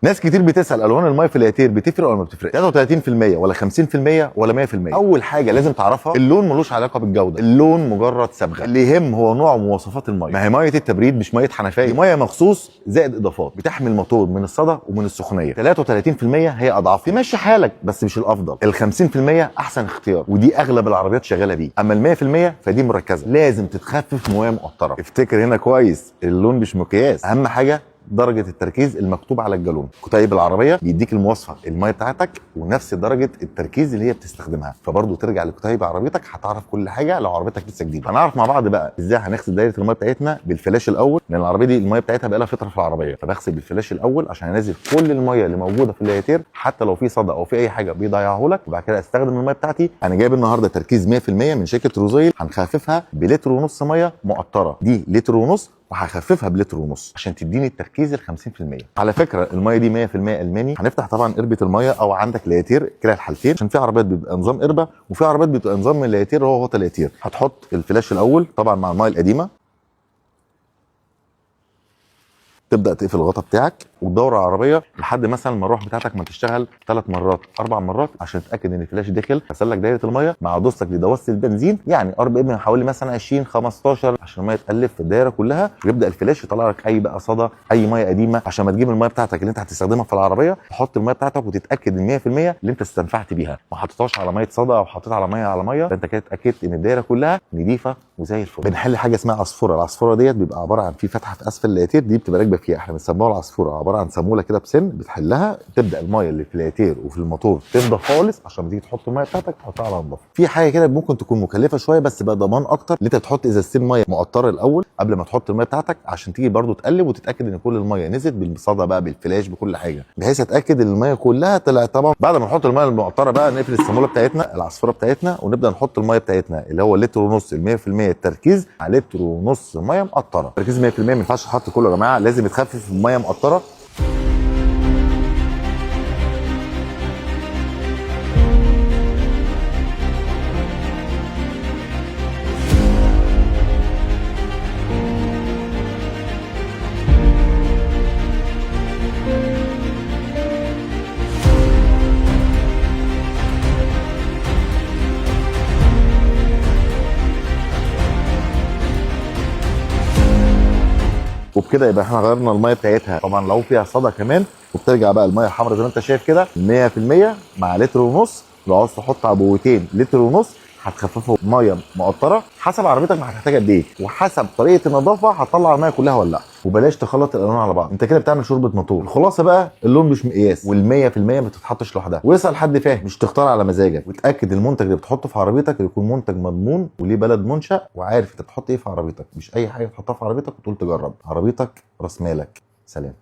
ناس كتير بتسال الوان الميه في الياتير بتفرق ولا ما بتفرقش؟ 33% ولا 50% ولا 100%؟ اول حاجه لازم تعرفها اللون ملوش علاقه بالجوده، اللون مجرد صبغه، اللي يهم هو نوع ومواصفات الميه. ما هي ميه التبريد مش ميه حنفيه، دي ميه مخصوص زائد اضافات بتحمي الموتور من الصدى ومن السخونيه. 33% هي اضعاف، تمشي حالك بس مش الافضل. ال 50% احسن اختيار ودي اغلب العربيات شغاله بيه. اما ال 100% فدي مركزه، لازم تتخفف مويه مقطره. افتكر هنا كويس، اللون مش مقياس، اهم حاجه درجه التركيز المكتوب على الجالون. كتيب العربيه بيديك المواصفه الميه بتاعتك ونفس درجه التركيز اللي هي بتستخدمها، فبرضه ترجع لكتيب عربيتك هتعرف كل حاجه لو عربيتك لسه جديده. هنعرف مع بعض بقى ازاي هنغسل دايره الميه بتاعتنا بالفلاش الاول، لان العربيه دي الميه بتاعتها بقى لها فتره في العربيه، فبغسل بالفلاش الاول عشان انزل كل الميه اللي موجوده في الياتير، حتى لو في صدى او في اي حاجه بيضيعه لك، وبعد كده استخدم الميه بتاعتي. انا جايب النهارده تركيز 100% من شركه روزيل، هنخففها بلتر ونص ميه مقطره، دي لتر ونص وهخففها بلتر ونص عشان تديني التركيز ال 50%. على فكره الميه دي 100% الماني. هنفتح طبعا قربه الميه او عندك لياتير كلا الحالتين، عشان في عربيات بيبقى نظام قربه وفي عربيات بيبقى نظام من اللياتير هو غطا لياتير. هتحط الفلاش الاول طبعا مع الميه القديمه، تبدا تقفل الغطا بتاعك وتدور على العربيه لحد مثلا المروحه بتاعتك ما تشتغل 3 مرات 4 مرات عشان تتاكد ان الفلاش داخل. غسل لك دايره الميه مع دوستك لدواسه البنزين، يعني ام حوالي مثلا 20 15 عشان الميه تقلب في الدايره كلها، ويبدا الفلاش يطلع لك اي بقى صدى اي ميه قديمه. عشان ما تجيب الميه بتاعتك اللي انت هتستخدمها في العربيه، تحط الميه بتاعتك وتتاكد ان 100% اللي انت استنفعت بيها، ما حطيتهاش على ميه صدى او حطيت على ميه، فانت كده اتاكدت ان الدايره كلها نظيفه وزي الفل. بنحل حاجه اسمها عصفوره. العصفوره ديت بيبقى عباره عن في فتحه في اسفل اللياتير، دي بتبقى راكبه فيها، احنا بنسموها العصفوره، عباره عن صاموله كده بسن بتحلها، تبدا الميه اللي في اللياتير وفي الموتور تفضى خالص عشان ما تيجي تحط الميه بتاعتك تحطها على نظافه. في حاجه كده ممكن تكون مكلفه شويه بس بقى ضمان اكتر، ان انت تحط ازازتين ميه مقطره الاول قبل ما تحط الميه بتاعتك، عشان تيجي برده تقلب وتتاكد ان كل الميه نزلت بالصدى بقى بالفلاش بكل حاجه، بحيث اتاكد ان الميه كلها طلعت. طبعا بعد ما نحط الميه المقطره بقى نقفل الصاموله بتاعتنا العصفوره بتاعتنا ونبدا نحط الميه بتاعتنا اللي هو لتر ونص ال 100% التركيز على لتر ونص ميه مقطره. تركيز 100% ما ينفعش تحط كله يا جماعه، لازم يتخفف الميه مقطره. وبكده يبقى احنا غيرنا الميه بتاعتها، طبعا لو فيها صدى كمان، وبترجع بقى الميه الحمراء زي ما انت شايف كده 100% مع لتر ونص. لو عاوز تحط عبوتين لتر ونص هتخففه ميه مقطره حسب عربيتك ما هتحتاج قد ايه، وحسب طريقه النظافه هتطلع الميه كلها ولا لا. وبلاش تخلط الالوان على بعض، انت كده بتعمل شوربه موتور. الخلاصه بقى اللون مش مقياس، وال100% ما بتتحطش لوحدها، واسال حد فاهم، مش تختار على مزاجك. وتاكد المنتج اللي بتحطه في عربيتك يكون منتج مضمون وليه بلد منشا وعارف انت بتحط ايه في عربيتك، مش اي حاجه تحطها في عربيتك وتقول تجرب. عربيتك راس مالك. سلام.